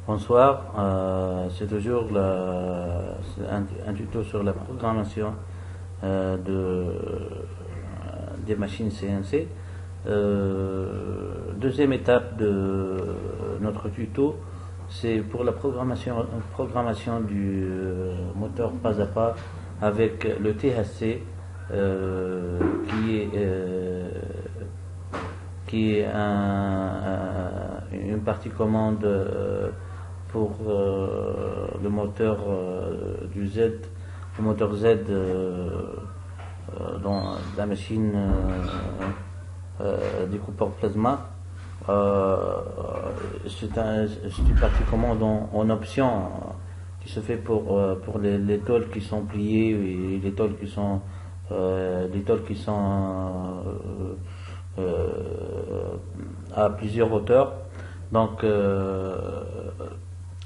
Bonsoir, c'est toujours un tuto sur la programmation des machines CNC. Deuxième étape de notre tuto, c'est pour la programmation du moteur pas à pas avec le THC qui est une partie commande pour le moteur du Z, le moteur Z dans la machine découpeur plasma. C'est une partie commande en option qui se fait pour les tôles qui sont pliées et les tôles qui sont à plusieurs hauteurs. Donc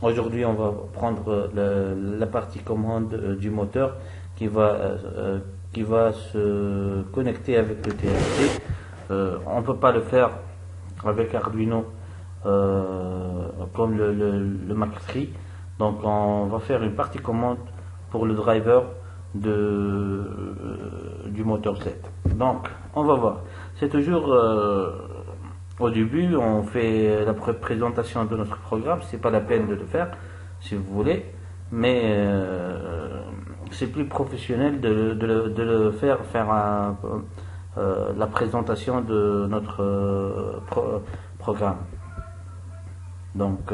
aujourd'hui on va prendre la partie commande du moteur qui va se connecter avec le THC. On ne peut pas le faire avec Arduino comme le Mac3. Donc on va faire une partie commande pour le driver du moteur Z. Donc on va voir. C'est toujours au début, on fait la présentation de notre programme. C'est pas la peine de le faire si vous voulez, mais c'est plus professionnel de le faire la présentation de notre programme. Donc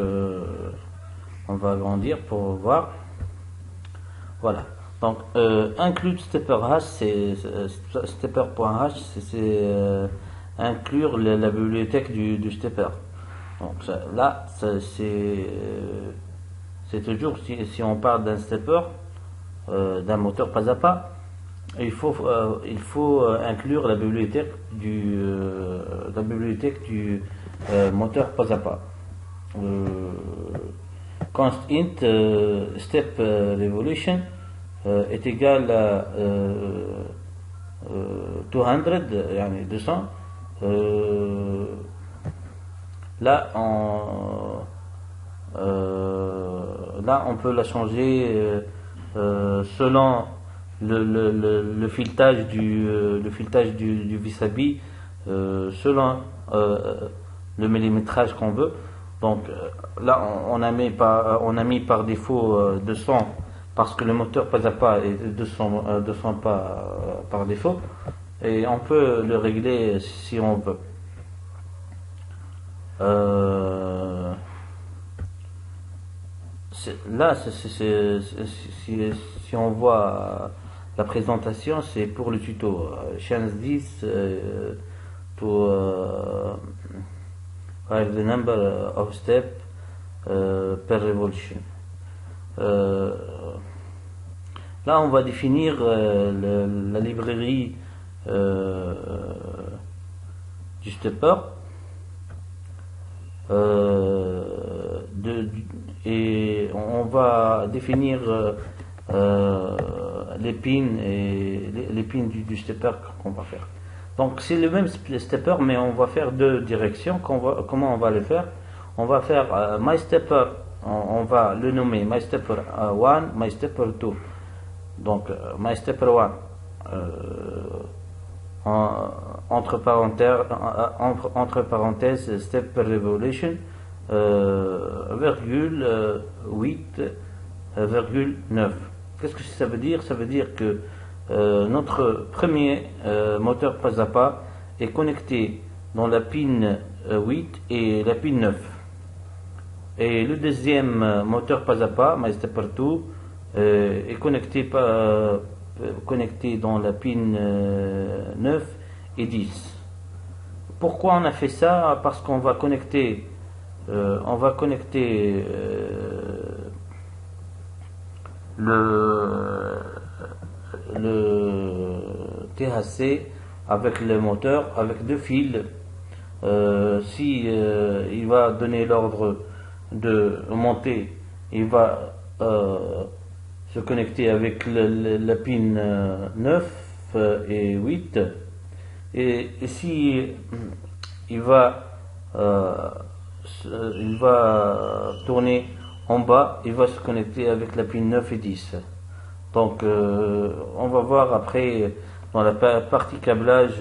on va agrandir pour voir. Voilà. Donc include stepper.h, c'est inclure la bibliothèque du stepper. Donc là c'est toujours si on parle d'un stepper, d'un moteur pas à pas, il faut inclure la bibliothèque du moteur pas à pas. Const int step revolution est égal à 200. Là on peut la changer selon le filetage du vis-à-vis, selon le millimétrage qu'on veut. Donc là on a mis par défaut 200 parce que le moteur pas à pas est 200 pas par défaut, et on peut le régler si on veut. Là si on voit la présentation, c'est pour le tuto chance 10 pour the number of steps per revolution. Là on va définir la librairie du stepper et on va définir les pins et les pins du stepper qu'on va faire. Donc c'est le même stepper, mais on va faire deux directions. Comment on va le faire? On va faire my stepper, on va le nommer my stepper 1, my stepper 2. Donc my stepper 1 entre parenthèses step per revolution, virgule 8,9. Qu'est-ce que ça veut dire? Ça veut dire que notre premier moteur pas à pas est connecté dans la pin 8 et la pin 9, et le deuxième moteur pas à pas, my stepper 2, est connecté dans la pin 9 et 10. Pourquoi on a fait ça? Parce qu'on va connecter le THC avec le moteur avec deux fils. Si il va donner l'ordre de monter, il va se connecter avec la pin 9 et 8, et si il va il va tourner en bas, il va se connecter avec la pin 9 et 10. Donc on va voir après dans la partie câblage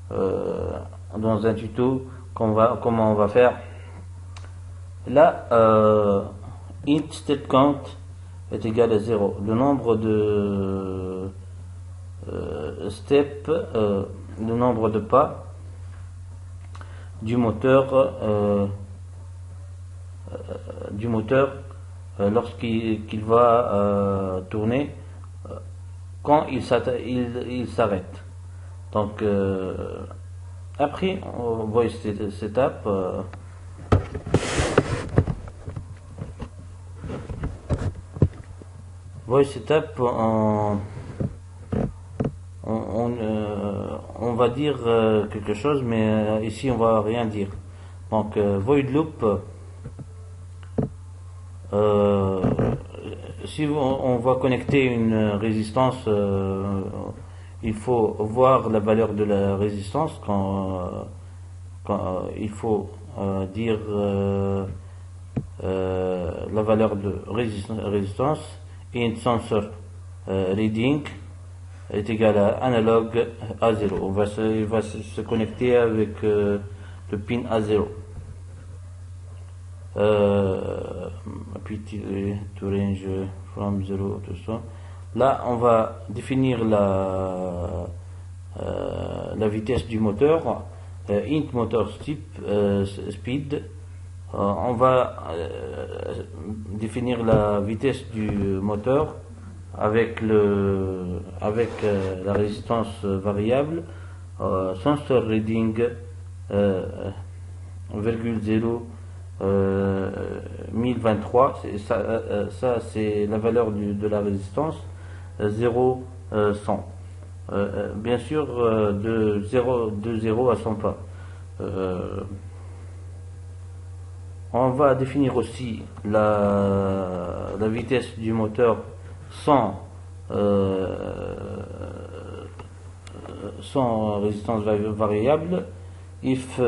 dans un tuto comment on va faire. Là, int step count est égal à 0. Le nombre de steps, le nombre de pas du moteur lorsqu'il va tourner quand il s'arrête. Donc après voice setup, on va dire quelque chose, mais ici on va rien dire. Donc void loop, si on va connecter une résistance, il faut voir la valeur de la résistance quand il faut dire la valeur de résistance. Int sensor reading est égal à analog A0. Il va se connecter avec le pin A0. Puis to range from 0 to so. Là, on va définir la vitesse du moteur. Int motor speed. On va définir la vitesse du moteur avec la résistance variable. Sensor reading 0,0 1023, ça c'est la valeur de la résistance. 0 100, bien sûr de 0 à 100 pas. On va définir aussi la vitesse du moteur sans résistance variable. If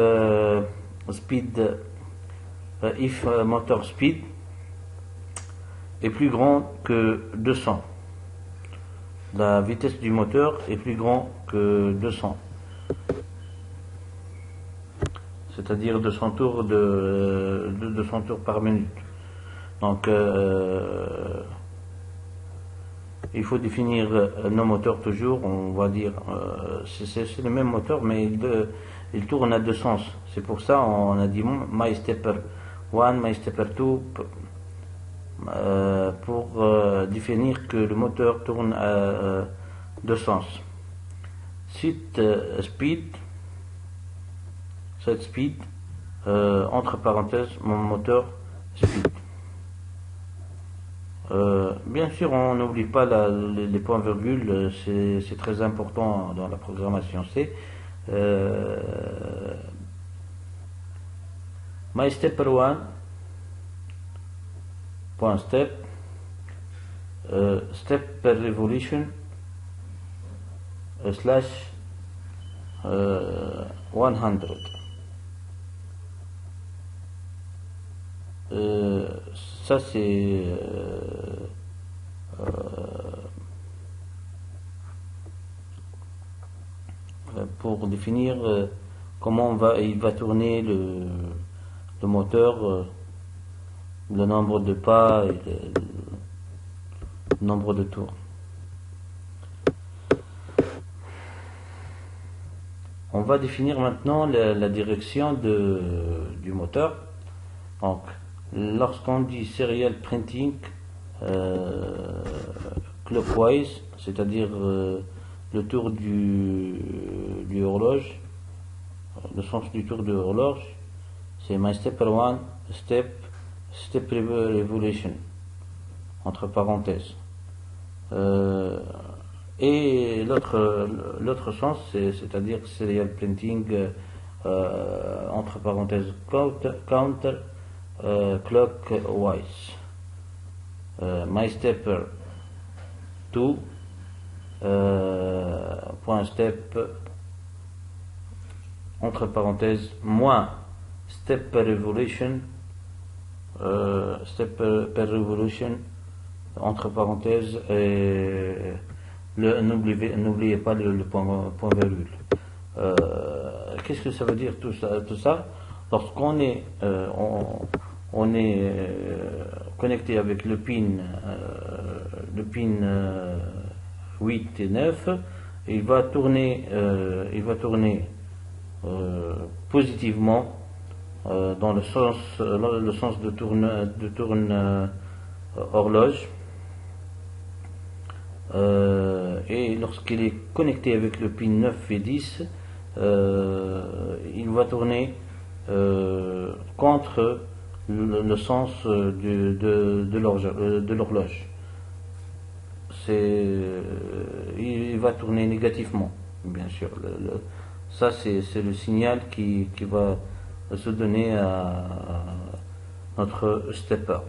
motor speed est plus grand que 200. La vitesse du moteur est plus grand que 200. C'est-à-dire 200 tours 200 tours par minute. Donc il faut définir nos moteurs toujours. On va dire c'est le même moteur, mais il tourne à deux sens. C'est pour ça on a dit my stepper 1, my stepper 2 pour définir que le moteur tourne à deux sens. Set speed, entre parenthèses mon moteur speed. Bien sûr, on n'oublie pas les points virgules, c'est très important dans la programmation C. My stepper 1 point step step per revolution slash 100. Ça c'est pour définir comment il va tourner le moteur, le nombre de pas et le nombre de tours. On va définir maintenant la direction du moteur. Donc lorsqu'on dit serial printing clockwise, c'est-à-dire le tour du horloge, le sens du tour de horloge, c'est my stepper 1 step revolution entre parenthèses. Et l'autre sens, c'est-à-dire serial printing entre parenthèses counter clockwise. My stepper 2 point step entre parenthèses moins step per revolution, step per revolution, entre parenthèses, et n'oubliez pas le point virgule. Qu'est-ce que ça veut dire tout ça? Lorsqu'on est, on est connecté avec le pin 8 et 9, il va tourner positivement dans le sens de tourne horloge, et lorsqu'il est connecté avec le pin 9 et 10, il va tourner contre le sens de l'horloge. Il va tourner négativement, bien sûr. Ça, c'est le signal qui va se donner à notre stepper.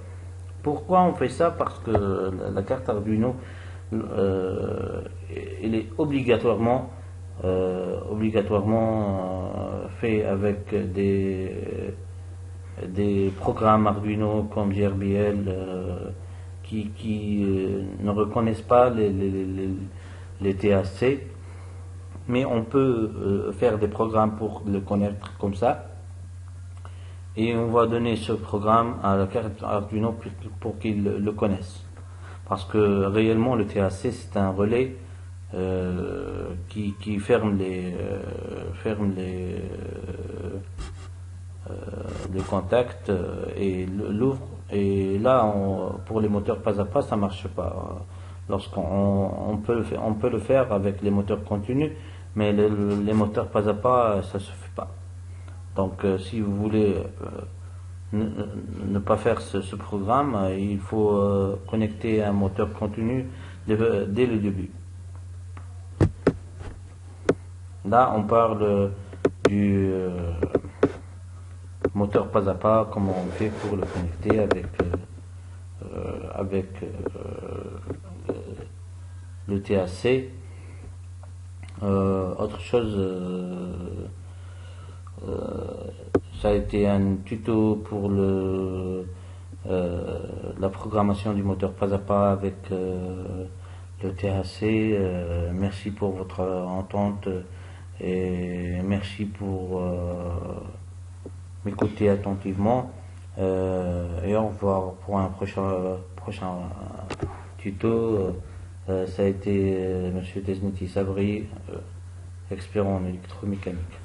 Pourquoi on fait ça? Parce que la carte Arduino, elle est obligatoirement fait avec des programmes Arduino comme GRBL qui ne reconnaissent pas les TAC, mais on peut faire des programmes pour le connaître comme ça, et on va donner ce programme à la carte Arduino pour qu'il le connaisse, parce que réellement le TAC c'est un relais qui ferme les contacts et l'ouvre, et là pour les moteurs pas à pas ça marche pas. On peut le faire avec les moteurs continus, mais les moteurs pas à pas ça se fait pas. Donc si vous voulez ne pas faire ce programme, il faut connecter un moteur continu dès le début. Là on parle du moteur pas à pas, comment on fait pour le connecter avec le TAC. Autre chose, ça a été un tuto pour la programmation du moteur pas à pas avec le TAC. Merci pour votre entente et merci pour m'écouter attentivement, et au revoir pour un prochain tuto. Ça a été Monsieur Tesniti Sabri, expert en électromécanique.